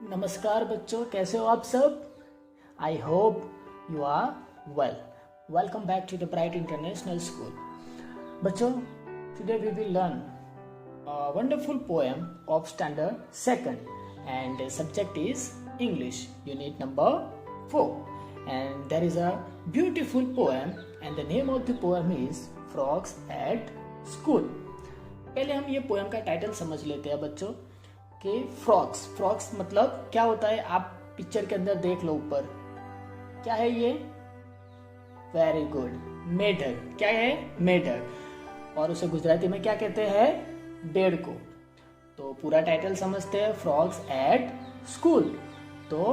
नमस्कार बच्चों, कैसे हो आप सब। I hope you are well. Welcome back to the bright international school. बच्चों, today we will learn wonderful poem of standard second and subject is English, unit number 4 and there is a beautiful poem and the name of the poem is Frogs at School। पहले हम ये poem का title समझ लेते हैं बच्चों कि frocks मतलब क्या होता है। आप पिक्चर के अंदर देख लो, ऊपर क्या है ये। वेरी गुड, मेढक। क्या है? मेढक। और उसे गुजराती में क्या कहते हैं? देड़को। तो पूरा टाइटल समझते हैं, फ्रॉग्स एट स्कूल। तो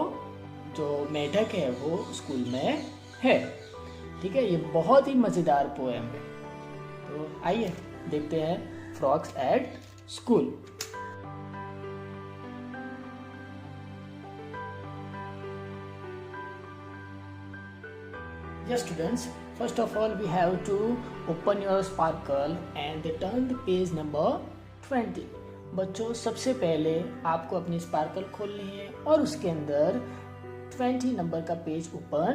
जो मेढक है वो स्कूल में है। ठीक है, ये बहुत ही मजेदार पोएम है। तो आइए देखते हैं frogs at school. Yes students, first of all we have to open your sparkle and turn the page number 20। बच्चों, सबसे पहले आपको अपनी स्पार्कल खोलनी है और उसके अंदर 20 नंबर का पेज ओपन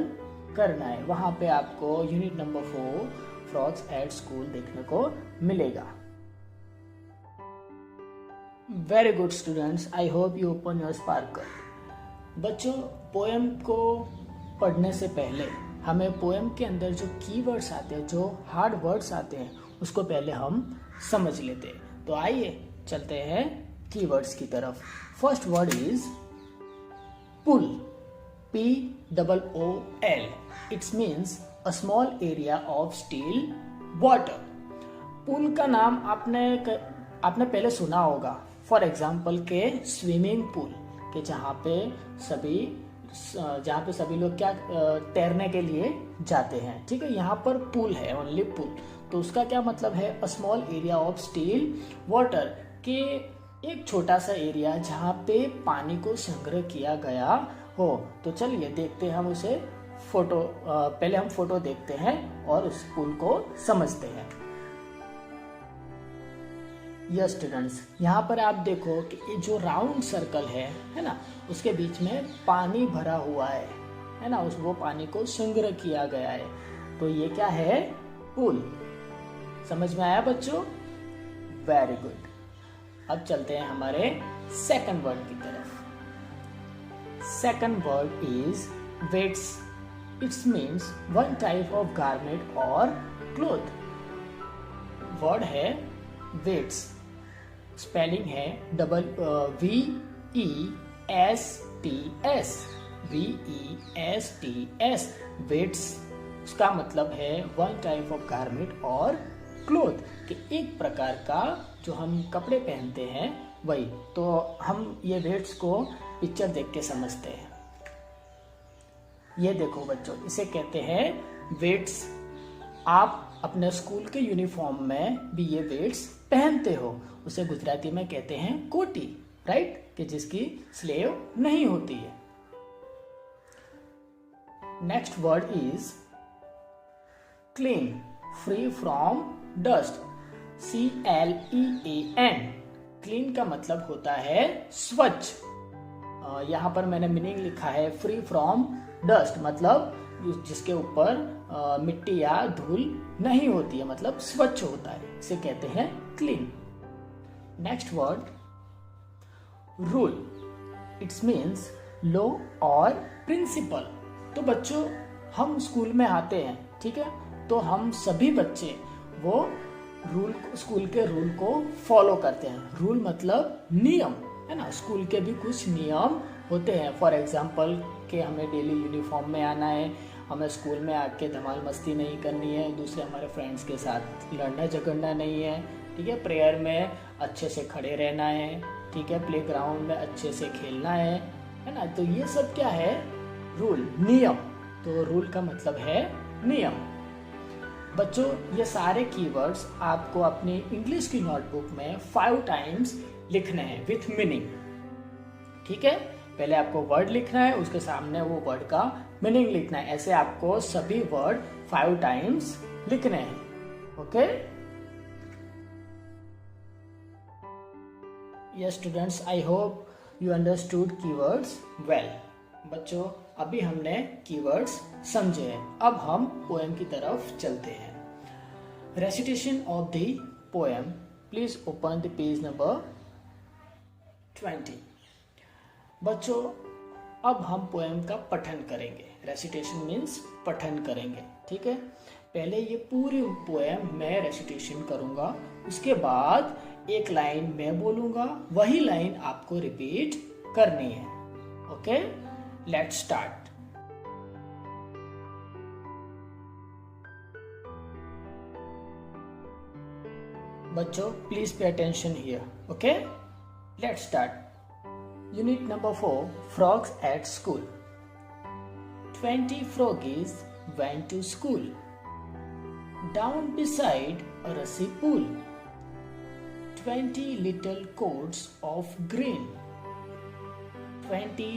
करना है। वहां पे आपको unit number 4 frogs at school देखने को मिलेगा। Very good students, I hope you open your sparkle. बच्चों, पोएम को पढ़ने से पहले हमें पोएम के अंदर जो कीवर्ड्स आते हैं, जो हार्ड वर्ड्स आते हैं, उसको पहले हम समझ लेते हैं। तो आइए चलते हैं कीवर्ड्स की तरफ। First word is pool, POOL। It's means a small area of still water. Pool का नाम आपने पहले सुना होगा। फॉर एग्जाम्पल के स्विमिंग पूल के जहाँ पे सभी लोग क्या तैरने के लिए जाते हैं। ठीक है, यहाँ पर पूल है, ओनली पूल। तो उसका क्या मतलब है? अ small area of still water, के एक छोटा सा एरिया जहाँ पे पानी को संग्रह किया गया हो। तो चलिए देखते हैं हम उसे पहले हम फोटो देखते हैं और उस पूल को समझते हैं। यस स्टूडेंट्स, यहाँ पर आप देखो कि ये जो राउंड सर्कल है ना, उसके बीच में पानी भरा हुआ है ना, वो पानी को संग्रह किया गया है। तो ये क्या है? पूल। समझ में आया बच्चों? Very good. अब चलते हैं हमारे सेकंड वर्ड की तरफ। Second word is weights. It's means one type of garment और क्लोथ। वर्ड है वेट्स। स्पेलिंग है VESTS। वेट्स उसका मतलब है वन टाइप ऑफ गारमेंट और क्लोथ, कि एक प्रकार का जो हम कपड़े पहनते हैं वही। तो हम ये वेट्स को पिक्चर देख के समझते हैं। ये देखो बच्चों, इसे कहते हैं वेट्स। आप अपने स्कूल के यूनिफॉर्म में भी ये वेट्स पहनते हो। उसे गुजराती में कहते हैं कोटी, राइट, कि जिसकी स्लेव नहीं होती है। Next word is clean, free from dust. CLEAN। Clean का मतलब होता है स्वच्छ। यहाँ पर मैंने मीनिंग लिखा है फ्री फ्रॉम डस्ट, मतलब जिसके ऊपर मिट्टी या धूल नहीं होती है, मतलब स्वच्छ होता है, इसे कहते हैं clean. Next word rule. It's means law और प्रिंसिपल। तो बच्चों, हम स्कूल में आते हैं, ठीक है, तो हम सभी बच्चे वो स्कूल के रूल को फॉलो करते हैं। रूल मतलब नियम, है ना। स्कूल के भी कुछ नियम होते हैं। फॉर एग्जाम्पल कि हमें डेली यूनिफॉर्म में आना है, हमें स्कूल में आके धमाल मस्ती नहीं करनी है, दूसरे हमारे फ्रेंड्स के साथ लड़ना झगड़ना नहीं है, ठीक है, प्रेयर में अच्छे से खड़े रहना है, ठीक है, प्लेग्राउंड में अच्छे से खेलना है ना। तो ये सब क्या है? रूल, नियम। तो रूल का मतलब है नियम। बच्चों, ये सारे कीवर्ड्स आपको अपनी इंग्लिश की नोटबुक में 5 टाइम्स लिखने हैं विथ मीनिंग। ठीक है, पहले आपको वर्ड लिखना है, उसके सामने वो वर्ड का मीनिंग लिखना है। ऐसे आपको सभी वर्ड 5 टाइम्स लिखने हैं। Okay. Yes students, I hope you understood keywords well. बच्चों अभी हमने कीवर्ड्स समझे हैं, अब हम पोएम की तरफ चलते हैं। Recitation of the poem, please open the page number 20। बच्चों अब हम पोएम का पठन करेंगे। रेसिटेशन मीन्स पठन करेंगे, ठीक है। पहले ये पूरी पोएम मैं रेसिटेशन करूंगा, उसके बाद एक लाइन मैं बोलूंगा, वही लाइन आपको रिपीट करनी है। Okay, let's start. बच्चों please pay attention here. Okay, let's start. Unit number 4, frogs at school. 20 froggies went to school. Down beside a rusty pool, 20 little coats of green, 20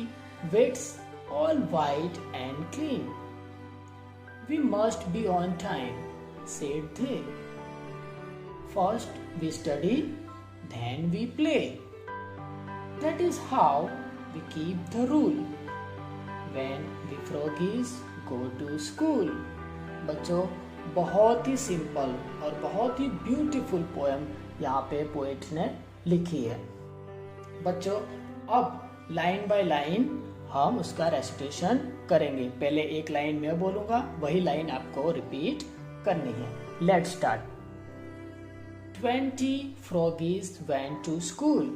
wits all white and clean. We must be on time, said they. First we study, then we play. That is how we keep the rule when we froggies go to school. बच्चों बहुत ही simple और बहुत ही beautiful poem यहाँ पे poet ने लिखी है। बच्चों अब लाइन बाय लाइन हम उसका रेसिटेशन करेंगे। पहले एक लाइन मैं बोलूंगा, वही लाइन आपको रिपीट करनी है। Let's start. 20 froggies went to school.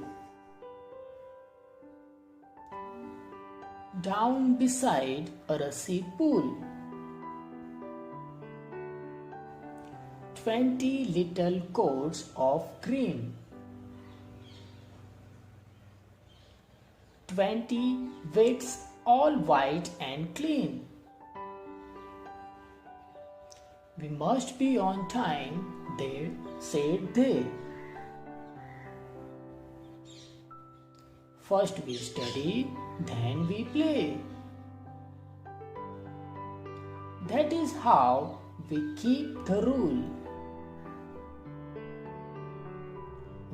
Down beside a rusty pool, 20 little coats of green, 20 wits all white and clean. We must be on time, said they. First we study, then we play. That is how we keep the rule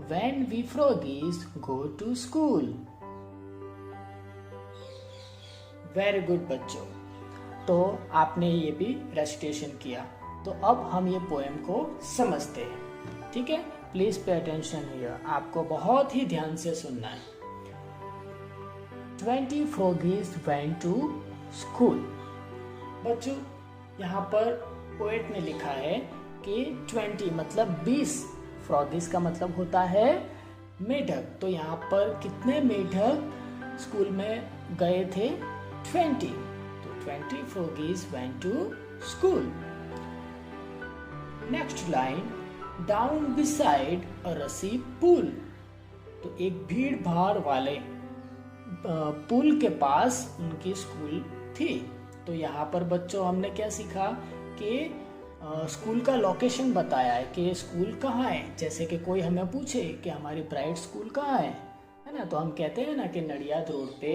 when we froggies go to school. Very good बच्चों, तो आपने ये भी recitation किया। तो अब हम ये पोएम को समझते हैं, ठीक है। प्लीज पे अटेंशन हियर, आपको बहुत ही ध्यान से सुनना है। 20 froggies went to school. बच्चों यहाँ पर पोएट ने लिखा है कि 20 मतलब 20, फ्रॉगीज का मतलब होता है मेढक। तो यहाँ पर कितने मेढक स्कूल में गए थे? 20। तो 20 froggies went to school. Next line, down beside a रसी पुल। तो एक भीड़ भाड़ वाले पुल के पास उनकी स्कूल थी। तो यहाँ पर बच्चों हमने क्या सीखा कि स्कूल का लोकेशन बताया है कि स्कूल कहाँ है। जैसे कि कोई हमें पूछे कि हमारी ब्राइट स्कूल कहाँ है ना, तो हम कहते हैं ना कि नडियाद रोड पे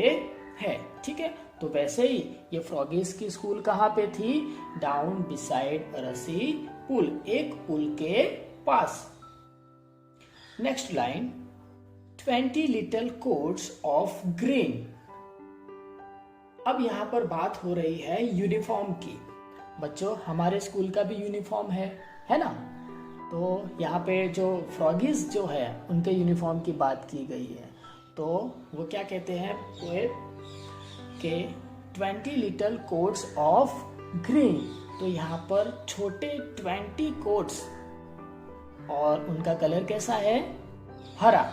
है, ठीक है। तो वैसे ही ये फ्रॉगीज की स्कूल कहाँ पे थी? डाउन बिसाइड रसी पुल, एक पुल के पास। Next line, 20 little coats of green. अब यहाँ पर बात हो रही है यूनिफॉर्म की। बच्चों हमारे स्कूल का भी यूनिफॉर्म है ना। तो यहाँ पे जो फ्रॉगीज जो है उनके यूनिफॉर्म की बात की गई है। तो वो क्या कहते हैं पोएट के 20 लिटिल कोट्स ऑफ ग्रीन। तो यहाँ पर छोटे 20 कोट्स और उनका कलर कैसा है? हरा।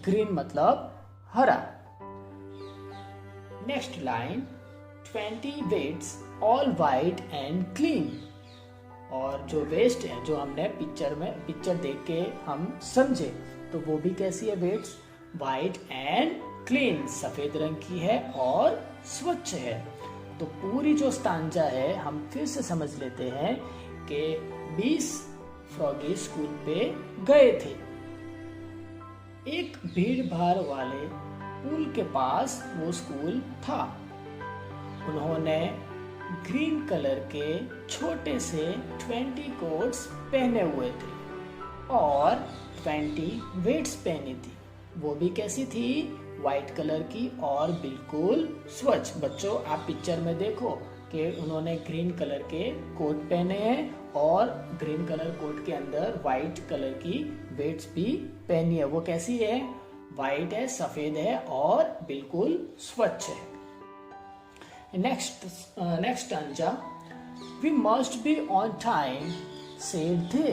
ग्रीन मतलब हरा। Next line, 20 vests all white and clean. और जो वेस्ट है, जो हमने पिक्चर देख के हम समझे, तो वो भी कैसी है? वेट्स वाइट एंड क्लीन, सफेद रंग की है और स्वच्छ है। तो पूरी जो स्टांजा है हम फिर से समझ लेते हैं कि 20 फ्रॉगी स्कूल पे गए थे। एक भीड़ भाड़ वाले पुल के पास वो स्कूल था। उन्होंने ग्रीन कलर के छोटे से 20 कोट्स पहने हुए थे और 20 वेट्स पहनी थी। वो भी कैसी थी? वाइट कलर की और बिल्कुल स्वच्छ। बच्चों आप पिक्चर में देखो कि उन्होंने ग्रीन कलर के कोट पहने हैं और ग्रीन कलर कोट के अंदर वाइट कलर की बेल्ट भी पहनी है। वो कैसी है? वाइट है, सफेद है और बिल्कुल स्वच्छ है। नेक्स्ट अंजा, we must be on time said they.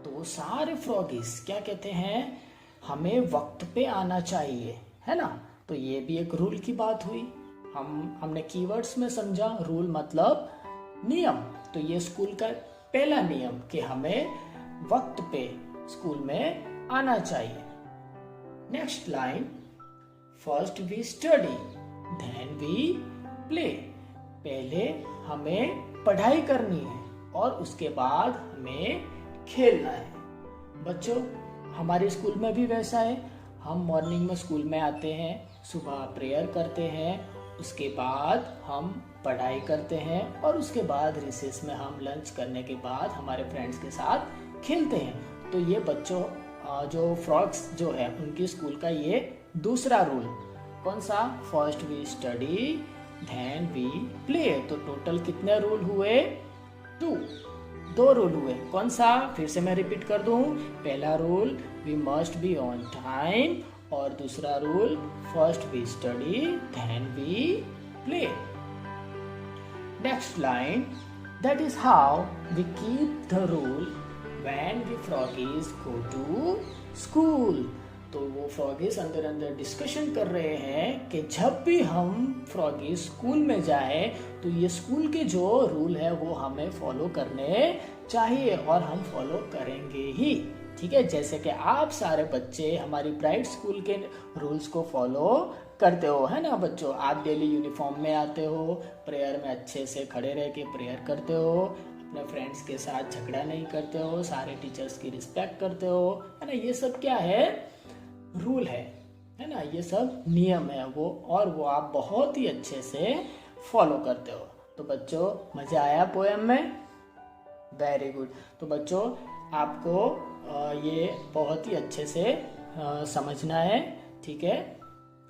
तो सारे फ्रॉगीज क्या कहते हैं? हमें वक्त पे आना चाहिए, है ना। तो ये भी एक रूल की बात हुई। हमने कीवर्ड्स में समझा। रूल मतलब नियम। तो ये स्कूल का पहला नियम कि हमें वक्त पे स्कूल में आना चाहिए। Next line, first we study then we play. पहले हमें पढ़ाई करनी है और उसके बाद हमें खेलना है। बच्चों हमारे स्कूल में भी वैसा है। हम मॉर्निंग में स्कूल में आते हैं, सुबह प्रेयर करते हैं, उसके बाद हम पढ़ाई करते हैं और उसके बाद रिसेस में हम लंच करने के बाद हमारे फ्रेंड्स के साथ खेलते हैं। तो ये बच्चों जो फ्रॉग्स जो है उनकी स्कूल का ये दूसरा रूल। कौन सा? First we study then we play. तो टोटल कितने रूल हुए? 2 रूल हुए। कौन सा? फिर से मैं रिपीट कर दूं। पहला rule we must be on time और दूसरा rule first we study then we play. Next line, that is how we keep the rule when we froggies go to school. तो वो फ्रॉगीज अंदर डिस्कशन कर रहे हैं कि जब भी हम फ्रॉगीज स्कूल में जाए तो ये स्कूल के जो रूल है वो हमें फॉलो करने चाहिए और हम फॉलो करेंगे ही। ठीक है, जैसे कि आप सारे बच्चे हमारी ब्राइट स्कूल के रूल्स को फॉलो करते हो, है ना बच्चों। आप डेली यूनिफॉर्म में आते हो, प्रेयर में अच्छे से खड़े रह के प्रेयर करते हो, अपने फ्रेंड्स के साथ झगड़ा नहीं करते हो, सारे टीचर्स की रिस्पेक्ट करते हो, है ना। ये सब क्या है? रूल है ना। ये सब नियम है वो, और वो आप बहुत ही अच्छे से फॉलो करते हो। तो बच्चों मजा आया पोएम में? Very good. तो बच्चों आपको ये बहुत ही अच्छे से समझना है, ठीक है।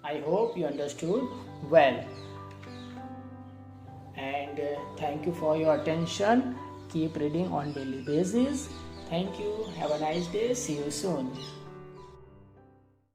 I hope you understood well and thank you for your attention. Keep reading on daily basis. Thank you. Have a nice day. See you soon.